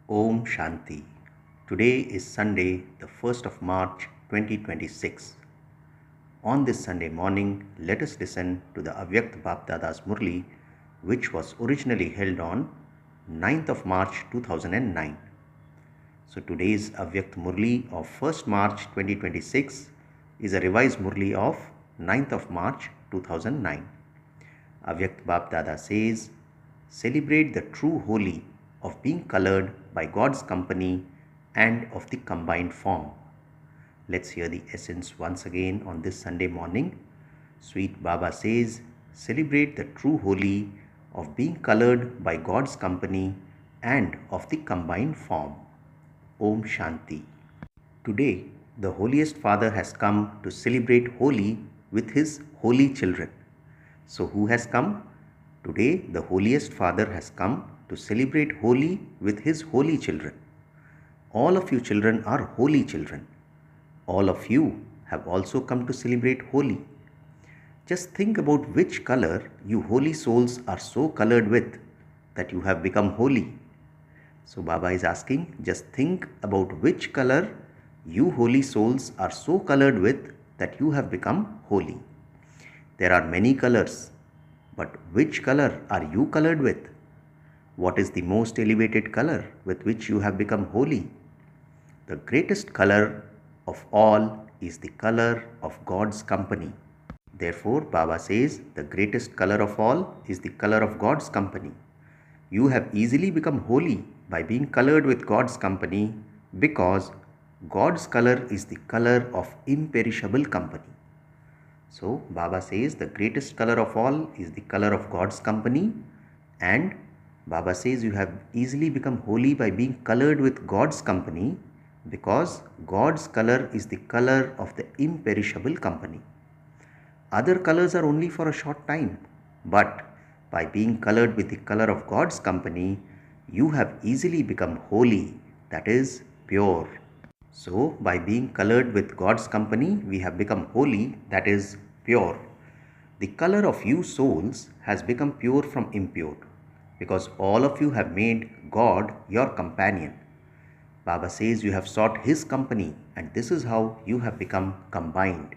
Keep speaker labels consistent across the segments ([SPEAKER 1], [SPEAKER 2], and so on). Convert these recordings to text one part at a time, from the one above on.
[SPEAKER 1] Om Shanti. Today is Sunday, the 1st of March 2026. On this Sunday morning, let us listen to the Avyakta Bapdada's Murli, which was originally held on 9th of March 2009. So today's Avyakta Murli of 1st March 2026 is a revised Murli of 9th of March 2009. Avyakta Bapdada says, celebrate the true holy of being colored by God's company and of the combined form. Let's hear the essence once again on this Sunday morning. Sweet Baba says, celebrate the true holy of being colored by God's company and of the combined form. Om Shanti. Today, the Holiest Father has come to celebrate Holi with his holy children. So who has come? Today, the Holiest Father has come to celebrate Holi with his holy children. All of you children are holy children. All of you have also come to celebrate Holi. Just think about which color you holy souls are so colored with that you have become holy. So Baba is asking, just think about which color you holy souls are so colored with that you have become holy. There are many colors, but which color are you colored with? What is the most elevated color with which you have become holy? The greatest color of all is the color of God's company. Therefore, Baba says the greatest color of all is the color of God's company. You have easily become holy by being colored with God's company because God's color is the color of imperishable company. So, Baba says the greatest color of all is the color of God's company, and Baba says you have easily become holy by being colored with God's company because God's color is the color of the imperishable company. Other colors are only for a short time, but by being colored with the color of God's company, you have easily become holy, that is, pure. So, by being colored with God's company, we have become holy, that is, pure. The color of you souls has become pure from impure, because all of you have made God your companion. Baba says you have sought His company, and this is how you have become combined.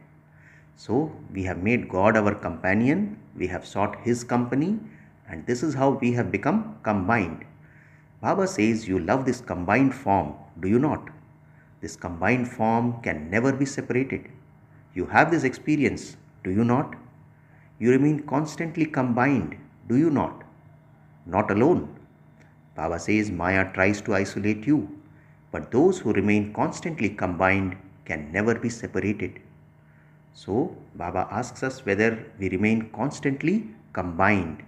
[SPEAKER 1] So, we have made God our companion, we have sought His company, and this is how we have become combined. Baba says you love this combined form, do you not? This combined form can never be separated. You have this experience, do you not? You remain constantly combined, do you not? Not alone. Baba says Maya tries to isolate you, but those who remain constantly combined can never be separated. So, Baba asks us whether we remain constantly combined.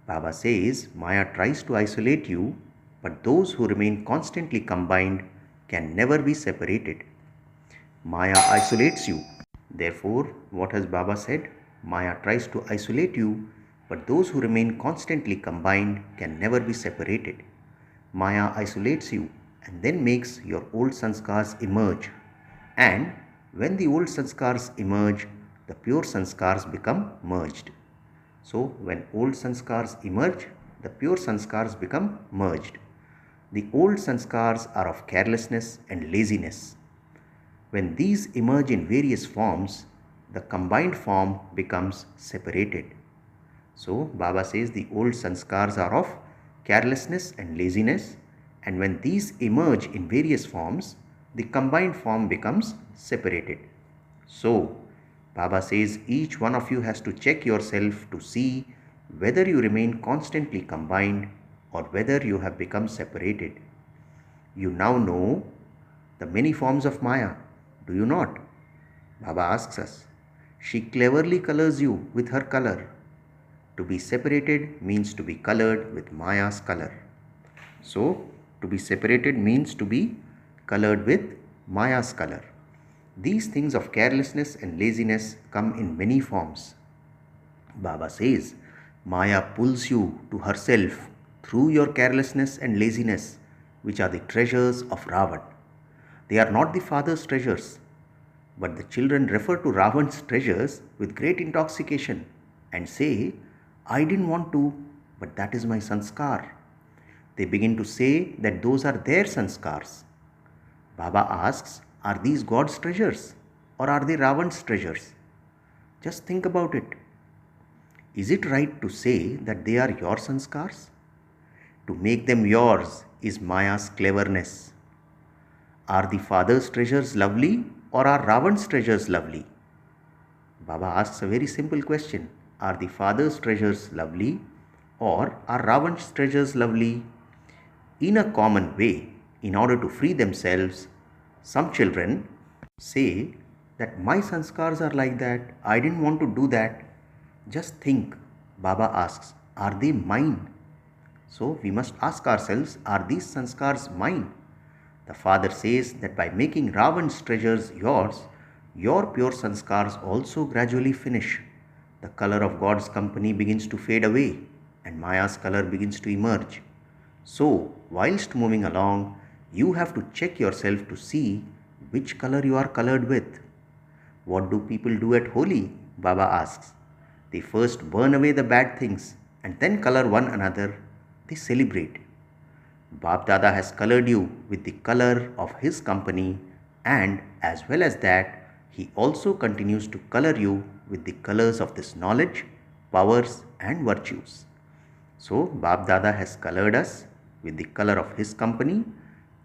[SPEAKER 1] Baba says Maya tries to isolate you, but those who remain constantly combined can never be separated. Maya isolates you. Therefore, what has Baba said? Maya tries to isolate you, but those who remain constantly combined can never be separated. Maya isolates you and then makes your old sanskars emerge. And when the old sanskars emerge, the pure sanskars become merged. So, when old sanskars emerge, the pure sanskars become merged. The old sanskars are of carelessness and laziness. When these emerge in various forms, the combined form becomes separated. So, Baba says the old sanskars are of carelessness and laziness, and when these emerge in various forms, the combined form becomes separated. So, Baba says each one of you has to check yourself to see whether you remain constantly combined or whether you have become separated. You now know the many forms of Maya, do you not? Baba asks us. She cleverly colors you with her color. To be separated means to be colored with Maya's color. So, to be separated means to be colored with Maya's color. These things of carelessness and laziness come in many forms. Baba says, Maya pulls you to herself through your carelessness and laziness, which are the treasures of Ravan. They are not the father's treasures, but the children refer to Ravan's treasures with great intoxication and say, I didn't want to, but that is my sanskar. They begin to say that those are their sanskars. Baba asks, are these God's treasures or are they Ravan's treasures? Just think about it. Is it right to say that they are your sanskars? To make them yours is Maya's cleverness. Are the father's treasures lovely or are Ravan's treasures lovely? Baba asks a very simple question. Are the father's treasures lovely or are Ravan's treasures lovely? In a common way, in order to free themselves, some children say that my sanskars are like that, I didn't want to do that. Just think, Baba asks, are they mine? So we must ask ourselves, are these sanskars mine? The father says that by making Ravan's treasures yours, your pure sanskars also gradually finish. The color of God's company begins to fade away and Maya's color begins to emerge. So, whilst moving along, you have to check yourself to see which color you are colored with. What do people do at Holi? Baba asks. They first burn away the bad things and then color one another. They celebrate. Bap Dada has colored you with the color of his company, and as well as that, he also continues to color you with the colors of this knowledge, powers and virtues. So, Bap Dada has colored us with the color of his company,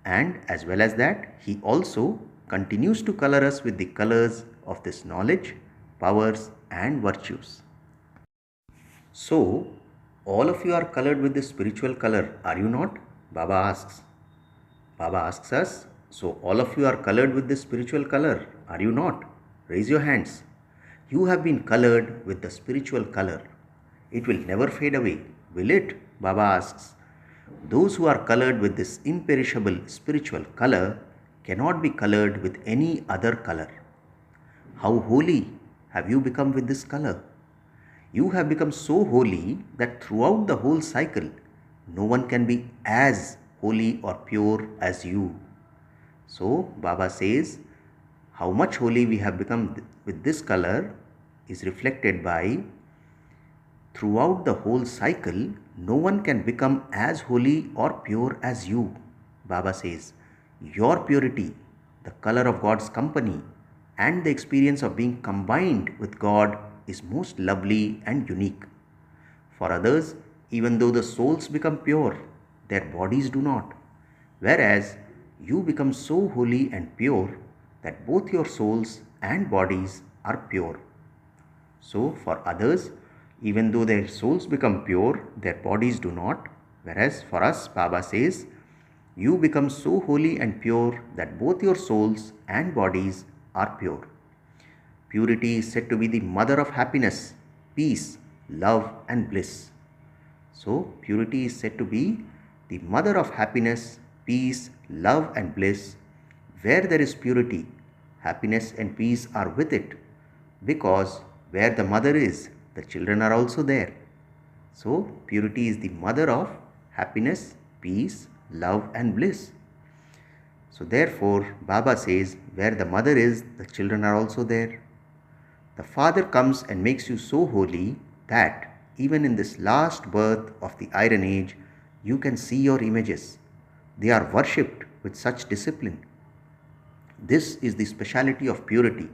[SPEAKER 1] and as well as that, he also continues to color us with the colors of this knowledge, powers and virtues. So, all of you are colored with this spiritual color, are you not? Baba asks. Baba asks us, so all of you are colored with this spiritual color, are you not? Raise your hands. You have been colored with the spiritual color. It will never fade away, will it? Baba asks. Those who are colored with this imperishable spiritual color cannot be colored with any other color. How holy have you become with this color? You have become so holy that throughout the whole cycle, no one can be as holy or pure as you. So, Baba says, how much holy we have become with this color is reflected by throughout the whole cycle, no one can become as holy or pure as you. Baba says, your purity, the color of God's company, and the experience of being combined with God is most lovely and unique. For others, even though the souls become pure, their bodies do not. Whereas you become so holy and pure that both your souls and bodies are pure. So for others, even though their souls become pure, their bodies do not. Whereas for us, Baba says, you become so holy and pure that both your souls and bodies are pure. Purity is said to be the mother of happiness, peace, love and bliss. So, purity is said to be the mother of happiness, peace, love and bliss. Where there is purity, happiness and peace are with it, because where the mother is, the children are also there. So, purity is the mother of happiness, peace, love and bliss. So, therefore, Baba says, where the mother is, the children are also there. The Father comes and makes you so holy that even in this last birth of the Iron Age, you can see your images. They are worshipped with such discipline. This is the speciality of purity,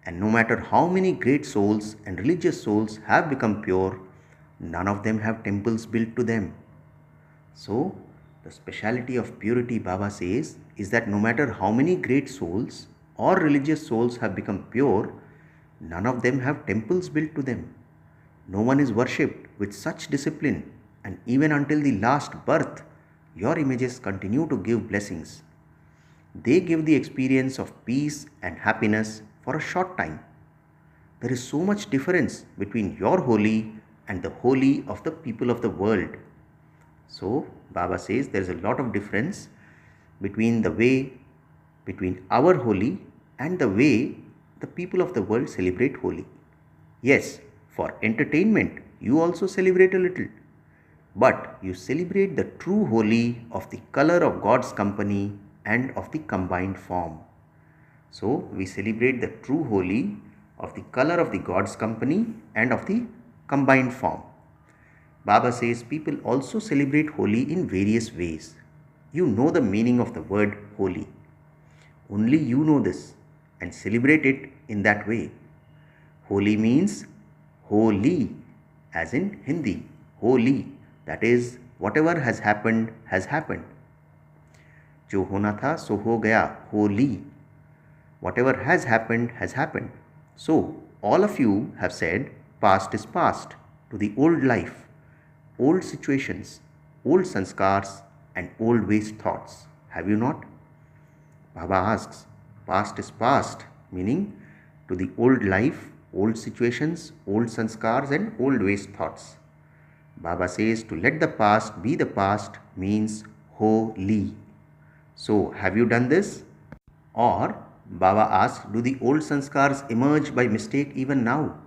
[SPEAKER 1] and no matter how many great souls and religious souls have become pure, none of them have temples built to them. So, the speciality of purity, Baba says, is that no matter how many great souls or religious souls have become pure, none of them have temples built to them. No one is worshipped with such discipline, and even until the last birth, your images continue to give blessings. They give the experience of peace and happiness for a short time. There is so much difference between your holy and the holy of the people of the world. So, Baba says there is a lot of difference between our holy and the way the people of the world celebrate Holi. Yes, for entertainment, you also celebrate a little. But you celebrate the true Holi of the color of God's company and of the combined form. So, we celebrate the true Holi of the color of the God's company and of the combined form. Baba says people also celebrate Holi in various ways. You know the meaning of the word Holi. Only you know this and celebrate it in that way. Holi means holy, as in Hindi, holy. That is, whatever has happened has happened. जो होना था सो हो गया, holy. Whatever has happened has happened. So, all of you have said past is past to the old life, old situations, old sanskars and old ways thoughts. Have you not? Baba asks, past is past, meaning to the old life, old situations, old sanskars and old ways thoughts. Baba says to let the past be the past means holy. So, have you done this? Or Baba asks, do the old sanskars emerge by mistake even now?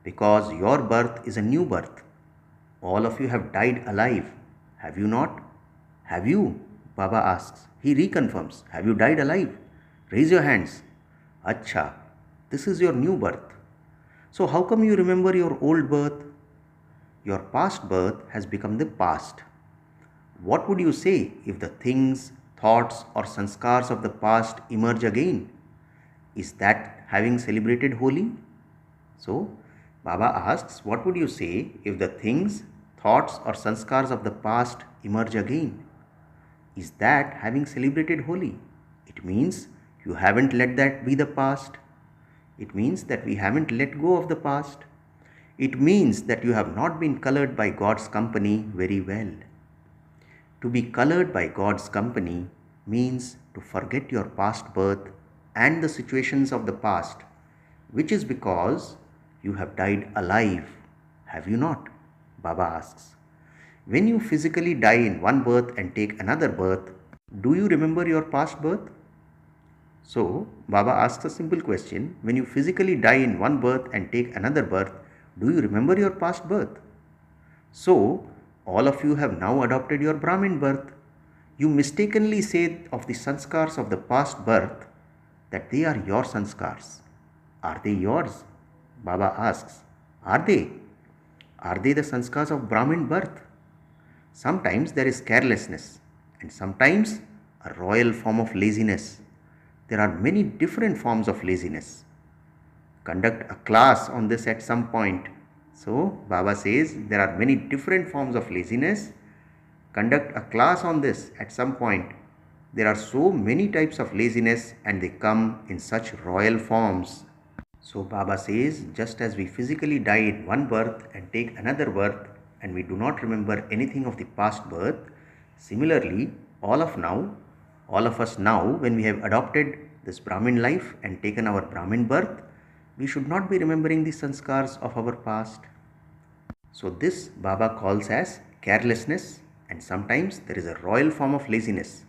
[SPEAKER 1] Because your birth is a new birth. All of you have died alive. Have you not? Have you? Baba asks. He reconfirms. Have you died alive? Raise your hands. Acha, this is your new birth. So how come you remember your old birth? Your past birth has become the past. What would you say if the things, thoughts or sanskars of the past emerge again? Is that having celebrated Holi? So, Baba asks, what would you say if the things, thoughts or sanskars of the past emerge again? Is that having celebrated Holi? It means you haven't let that be the past. It means that we haven't let go of the past. It means that you have not been colored by God's company very well. To be colored by God's company means to forget your past birth and the situations of the past, which is because you have died alive. Have you not? Baba asks. When you physically die in one birth and take another birth, do you remember your past birth? So, Baba asks a simple question. When you physically die in one birth and take another birth, do you remember your past birth? So, all of you have now adopted your Brahmin birth. You mistakenly say of the sanskars of the past birth that they are your sanskars. Are they yours? Baba asks. Are they? Are they the sanskars of Brahmin birth? Sometimes there is carelessness and sometimes a royal form of laziness. There are many different forms of laziness. Conduct a class on this at some point. So, Baba says there are many different forms of laziness. Conduct a class on this at some point. There are so many types of laziness and they come in such royal forms. So, Baba says just as we physically die in one birth and take another birth and we do not remember anything of the past birth, similarly, all of us now, when we have adopted this Brahmin life and taken our Brahmin birth, we should not be remembering the sanskars of our past. So this Baba calls as carelessness, and sometimes there is a royal form of laziness.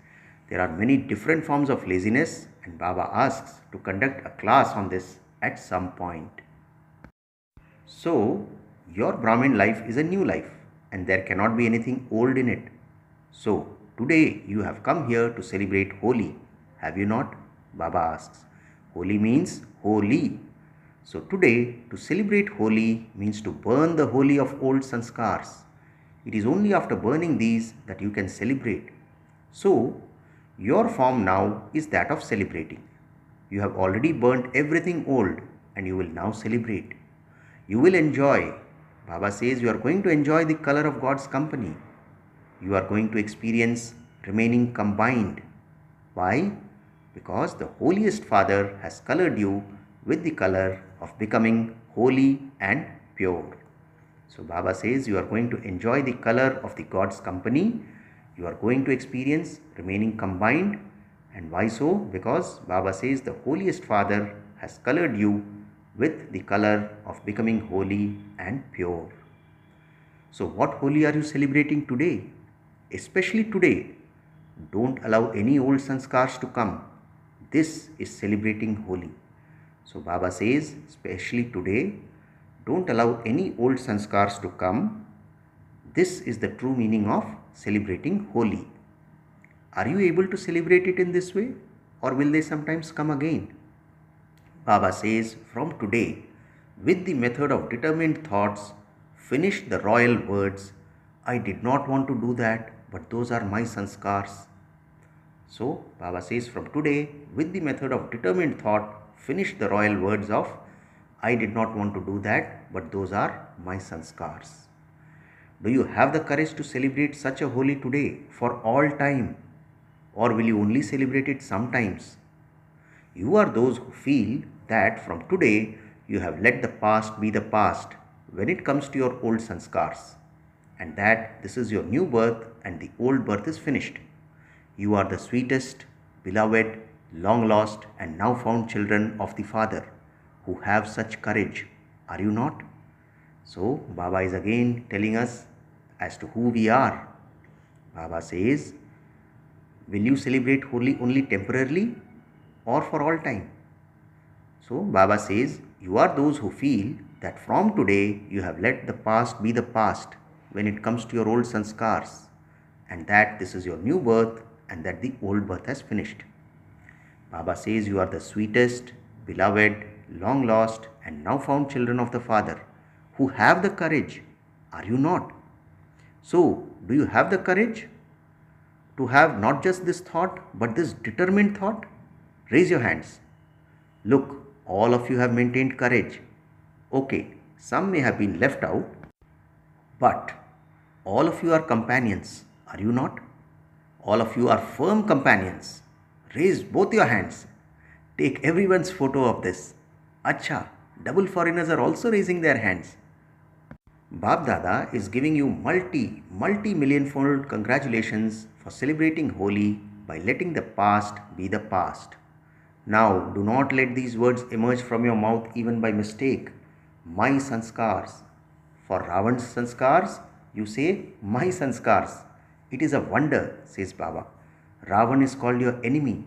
[SPEAKER 1] There are many different forms of laziness and Baba asks to conduct a class on this at some point. So your Brahmin life is a new life and there cannot be anything old in it. So today you have come here to celebrate Holi. Have you not? Baba asks. Holi means holy. So today to celebrate Holi means to burn the holy of old sanskars. It is only after burning these that you can celebrate. So your form now is that of celebrating. You have already burnt everything old and you will now celebrate. You will enjoy. Baba says you are going to enjoy the color of God's company. You are going to experience remaining combined. Why? Because the holiest Father has colored you with the color of becoming holy and pure. So Baba says you are going to enjoy the color of the God's company. You are going to experience remaining combined. And why so? Because Baba says the holiest Father has colored you with the color of becoming holy and pure. So what Holi are you celebrating today? Especially today, don't allow any old sanskars to come. This is celebrating Holi. So Baba says, especially today, don't allow any old sanskars to come. This is the true meaning of celebrating Holi. Are you able to celebrate it in this way, or will they sometimes come again? Baba says, from today, with the method of determined thoughts, finish the royal words, I did not want to do that, but those are my sanskars. So, Baba says from today, with the method of determined thought, finish the royal words of I did not want to do that, but those are my sanskars. Do you have the courage to celebrate such a holy today for all time? Or will you only celebrate it sometimes? You are those who feel that from today you have let the past be the past when it comes to your old sanskars, and that this is your new birth and the old birth is finished. You are the sweetest, beloved, long lost, and now found children of the Father who have such courage. Are you not? So, Baba is again telling us as to who we are. Baba says, will you celebrate Holi only temporarily or for all time? So, Baba says, you are those who feel that from today you have let the past be the past when it comes to your old sanskars, and that this is your new birth and that the old birth has finished. Baba says you are the sweetest, beloved, long lost, and now found children of the Father who have the courage. Are you not? So, do you have the courage to have not just this thought but this determined thought? Raise your hands. Look, all of you have maintained courage. Okay, some may have been left out, but all of you are companions. Are you not? All of you are firm companions. Raise both your hands. Take everyone's photo of this. Acha, double foreigners are also raising their hands. Bab Dada is giving you multi-million-fold congratulations for celebrating Holi by letting the past be the past. Now, do not let these words emerge from your mouth even by mistake. My sanskars. For Ravan's sanskars, you say my sanskars. It is a wonder, says Baba. Ravan is called your enemy.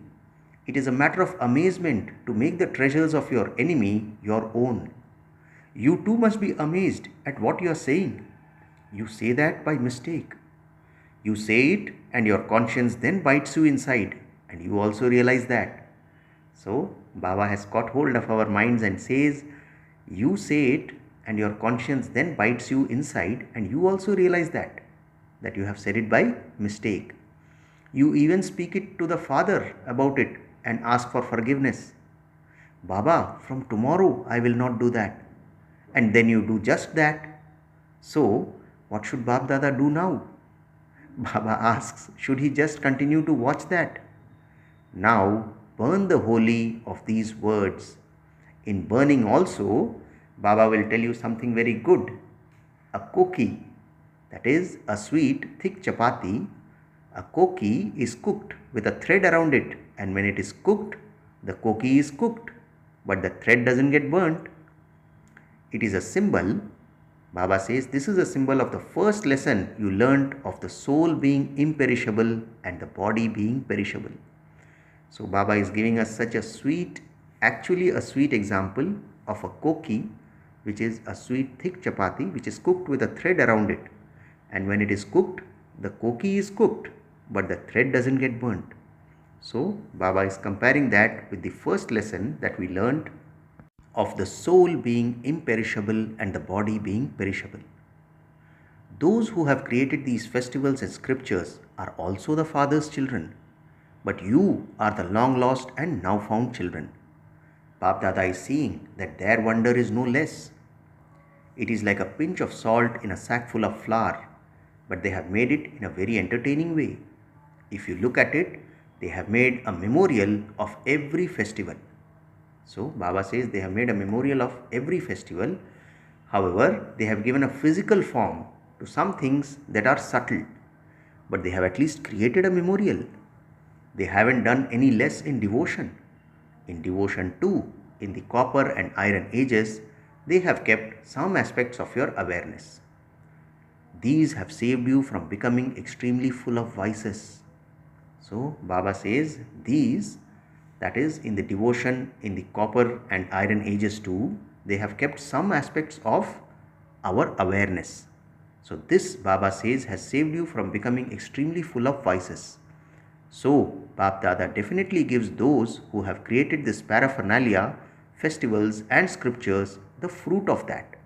[SPEAKER 1] It is a matter of amazement to make the treasures of your enemy your own. You too must be amazed at what you are saying. You say that by mistake. You say it and your conscience then bites you inside, and you also realize that. So, Baba has caught hold of our minds and says, you say it and your conscience then bites you inside, and you also realize that you have said it by mistake. You even speak it to the Father about it and ask for forgiveness. Baba, from tomorrow I will not do that. And then you do just that. So, what should Bab Dada do now? Baba asks, should he just continue to watch that? Now, burn the Holi of these words. In burning also, Baba will tell you something very good. A koki, that is a sweet thick chapati. A koki is cooked with a thread around it, and when it is cooked, the koki is cooked, but the thread doesn't get burnt. It is a symbol. Baba says this is a symbol of the first lesson you learnt of the soul being imperishable and the body being perishable. So Baba is giving us such a sweet, actually a sweet example of a koki, which is a sweet thick chapati which is cooked with a thread around it. And when it is cooked, the koki is cooked, but the thread doesn't get burnt. So Baba is comparing that with the first lesson that we learnt of the soul being imperishable and the body being perishable. Those who have created these festivals and scriptures are also the Father's children, but you are the long lost and now found children. Bab Dada is seeing that their wonder is no less. It is like a pinch of salt in a sack full of flour, but they have made it in a very entertaining way. If you look at it, they have made a memorial of every festival. So Baba says they have made a memorial of every festival. However, they have given a physical form to some things that are subtle, but they have at least created a memorial. They haven't done any less in devotion. In devotion too, in the copper and iron ages, they have kept some aspects of your awareness. These have saved you from becoming extremely full of vices. So Baba says these, that is in the devotion, in the copper and iron ages too, they have kept some aspects of our awareness. So this, Baba says, has saved you from becoming extremely full of vices. So Bab Dada definitely gives those who have created this paraphernalia, festivals and scriptures the fruit of that.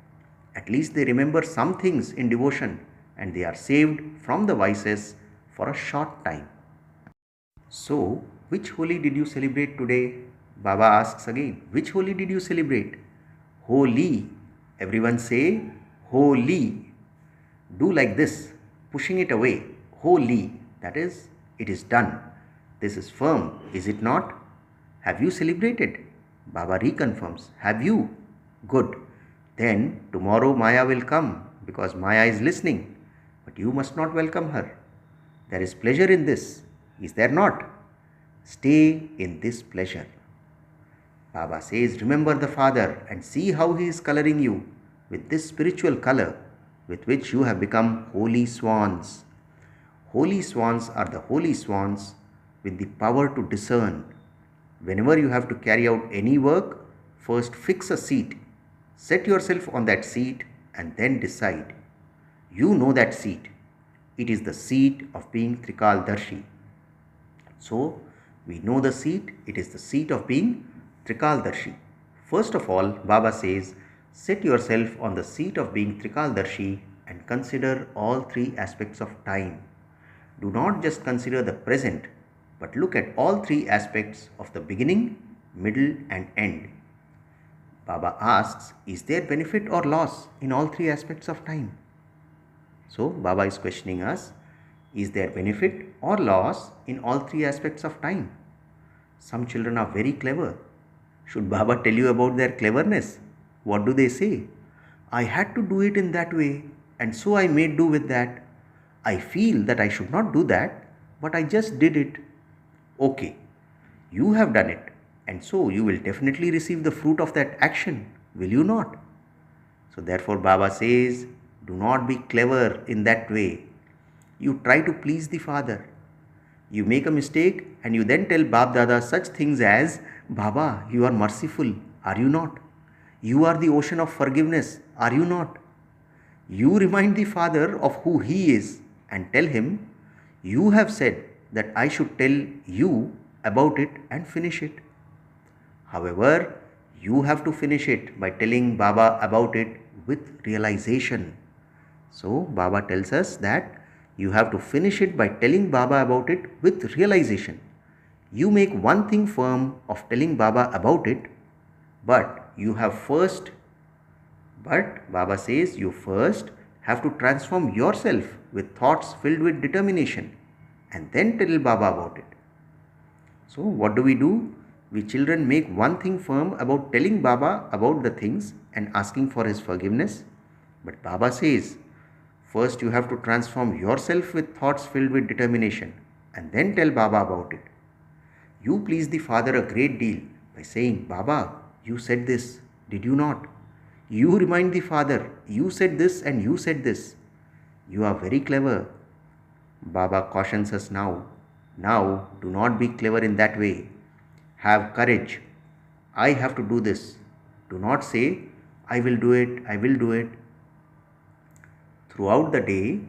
[SPEAKER 1] At least they remember some things in devotion and they are saved from the vices for a short time. So, which Holi did you celebrate today? Baba asks again, which Holi did you celebrate? Holi. Everyone say Holi. Do like this, pushing it away. Holi. That is, it is done. This is firm, is it not? Have you celebrated? Baba reconfirms. Have you? Good. Then tomorrow Maya will come because Maya is listening. But you must not welcome her. There is pleasure in this, is there not? Stay in this pleasure. Baba says, remember the Father and see how he is coloring you with this spiritual color with which you have become holy swans. Holy swans are the holy swans with the power to discern. Whenever you have to carry out any work, first fix a seat. Set yourself on that seat and then decide. You know that seat. It is the seat of being Trikaldarshi. So, we know the seat. It is the seat of being Trikaldarshi. First of all, Baba says, set yourself on the seat of being Trikaldarshi and consider all three aspects of time. Do not just consider the present, but look at all three aspects of the beginning, middle and end. Baba asks, is there benefit or loss in all three aspects of time? So, Baba is questioning us, is there benefit or loss in all three aspects of time? Some children are very clever. Should Baba tell you about their cleverness? What do they say? I had to do it in that way and so I made do with that. I feel that I should not do that, but I just did it. Okay, you have done it and so you will definitely receive the fruit of that action, will you not? So therefore Baba says, do not be clever in that way. You try to please the Father. You make a mistake and you then tell Bab Dada such things as, Baba, you are merciful, are you not? You are the ocean of forgiveness, are you not? You remind the Father of who He is and tell Him, you have said that I should tell you about it and finish it. However, you have to finish it by telling Baba about it with realization. So, Baba tells us that you have to finish it by telling Baba about it with realization. You make one thing firm of telling Baba about it, but Baba says you first have to transform yourself with thoughts filled with determination and then tell Baba about it. So, what do? We children make one thing firm about telling Baba about the things and asking for his forgiveness. But Baba says, first you have to transform yourself with thoughts filled with determination and then tell Baba about it. You please the Father a great deal by saying, Baba, you said this, did you not? You remind the Father, you said this and you said this. You are very clever. Baba cautions us now. Now, do not be clever in that way. Have courage. I have to do this. Do not say, I will do it, I will do it. Throughout the day,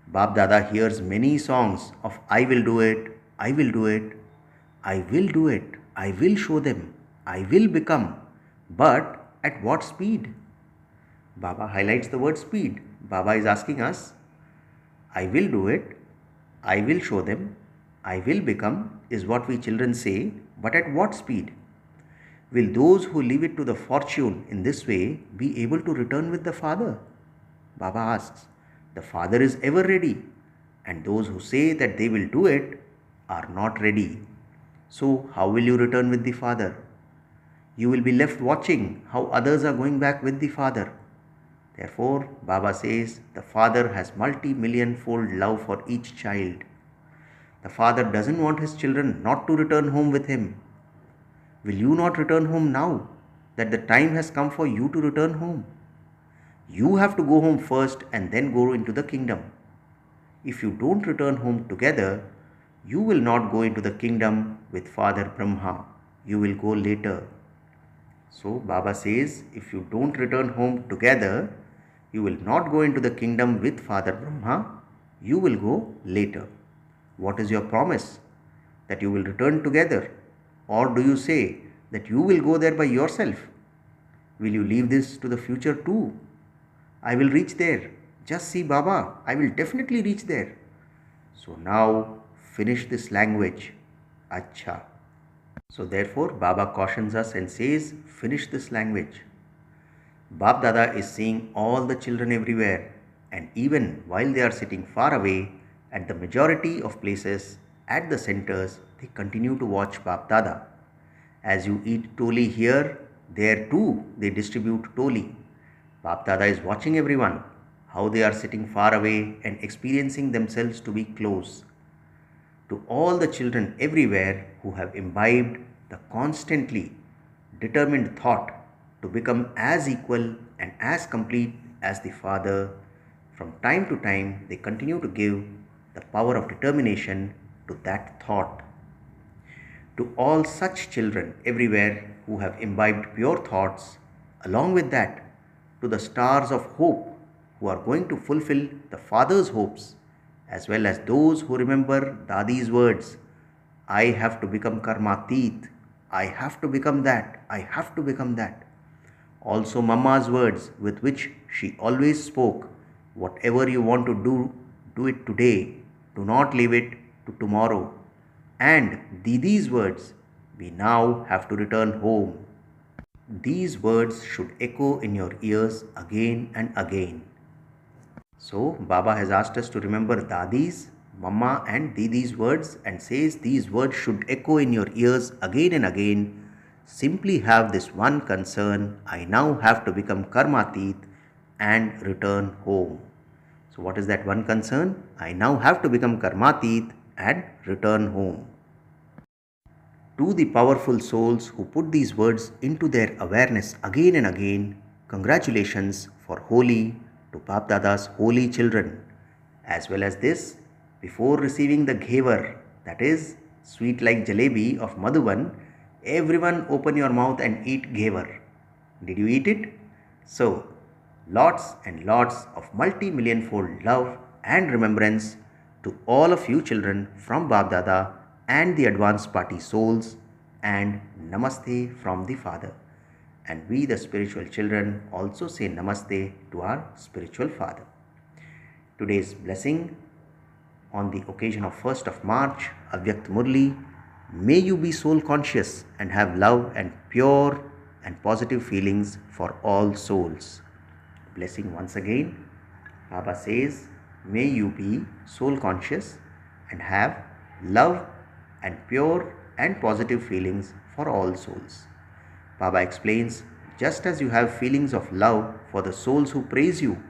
[SPEAKER 1] Bab Dada hears many songs of I will do it, I will do it, I will do it, I will show them, I will become. But at what speed? Baba highlights the word speed. Baba is asking us, I will do it, I will show them, I will become is what we children say, but at what speed? Will those who leave it to the fortune in this way be able to return with the Father? Baba asks. The Father is ever ready, and those who say that they will do it are not ready. So, how will you return with the Father? You will be left watching how others are going back with the Father. Therefore, Baba says the Father has multi-million-fold love for each child. The Father doesn't want his children not to return home with him. Will you not return home now that the time has come for you to return home? You have to go home first and then go into the kingdom. If you don't return home together, you will not go into the kingdom with Father Brahma. You will go later. So Baba says, if you don't return home together, you will not go into the kingdom with Father Brahma. You will go later. What is your promise? That you will return together? Or do you say that you will go there by yourself? Will you leave this to the future too? I will reach there. Just see, Baba, I will definitely reach there. So now finish this language. Acha. So therefore, Baba cautions us and says, finish this language. Bap Dada is seeing all the children everywhere, and even while they are sitting far away, at the majority of places, at the centers, they continue to watch Bap Dada. As you eat toli here, there too they distribute toli. Bap Dada is watching everyone, how they are sitting far away and experiencing themselves to be close. To all the children everywhere who have imbibed the constantly determined thought to become as equal and as complete as the Father, from time to time they continue to give the power of determination to that thought. To all such children everywhere who have imbibed pure thoughts, along with that, to the stars of hope who are going to fulfill the Father's hopes, as well as those who remember Dadi's words, I have to become karmatit, I have to become that, I have to become that. Also, Mamma's words with which she always spoke, whatever you want to do, do it today, do not leave it to tomorrow. And Didi's words, we now have to return home. These words should echo in your ears again and again. So, Baba has asked us to remember Dadi's, Mama and Didi's words and says these words should echo in your ears again and again. Simply have this one concern, I now have to become karmatit and return home. So, what is that one concern? I now have to become karmatit and return home. To the powerful souls who put these words into their awareness again and again, congratulations for holy to Bap Dada's holy children. As well as this, before receiving the ghevar, that is sweet like jalebi of Madhuban, everyone open your mouth and eat ghevar. Did you eat it? So, lots and lots of multi-million-fold love and remembrance to all of you children from Bap Dada and the advanced party souls, and namaste from the Father. And we, the spiritual children, also say namaste to our spiritual Father. Today's blessing on the occasion of 1st of March, Avyakta Murli, may you be soul conscious and have love and pure and positive feelings for all souls. Blessing once again, Baba says, may you be soul conscious and have love and pure and positive feelings for all souls. Baba explains, just as you have feelings of love for the souls who praise you,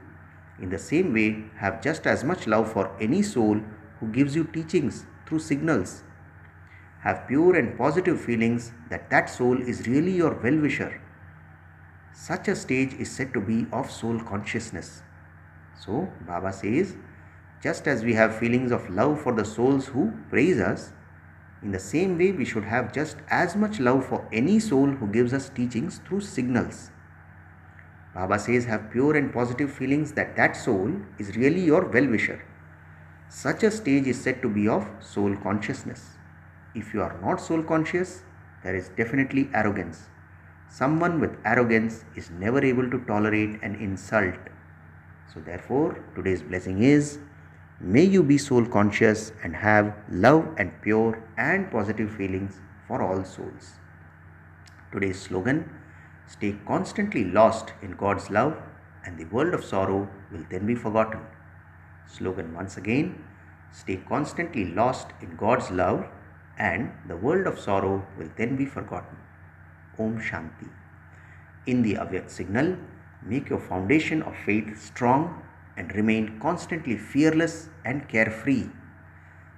[SPEAKER 1] in the same way have just as much love for any soul who gives you teachings through signals. Have pure and positive feelings that that soul is really your well-wisher. Such a stage is said to be of soul consciousness. So, Baba says, just as we have feelings of love for the souls who praise us, in the same way we should have just as much love for any soul who gives us teachings through signals. Baba says, have pure and positive feelings that that soul is really your well-wisher. Such a stage is said to be of soul consciousness. If you are not soul conscious, there is definitely arrogance. Someone with arrogance is never able to tolerate an insult. So therefore, today's blessing is, may you be soul conscious and have love and pure and positive feelings for all souls. Today's slogan, stay constantly lost in God's love and the world of sorrow will then be forgotten. Slogan once again, stay constantly lost in God's love and the world of sorrow will then be forgotten. Om Shanti. In the Avyakta signal, make your foundation of faith strong and remain constantly fearless and carefree.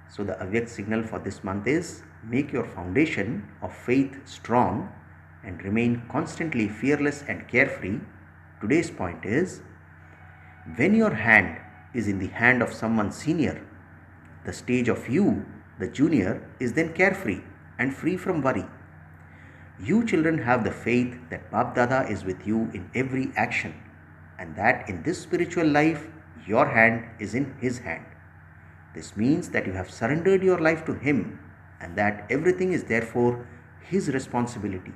[SPEAKER 1] So the Avyakta signal for this month is, make your foundation of faith strong and remain constantly fearless and carefree. Today's point is, when your hand is in the hand of someone senior, the stage of you, the junior, is then carefree and free from worry. You children have the faith that Bap Dada is with you in every action, and that in this spiritual life, your hand is in his hand. This means that you have surrendered your life to him and that everything is therefore his responsibility.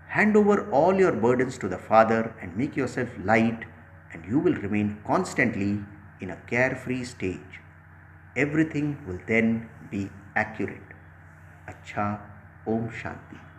[SPEAKER 1] Hand over all your burdens to the Father and make yourself light and you will remain constantly in a carefree stage. Everything will then be accurate. Acha, Om Shanti.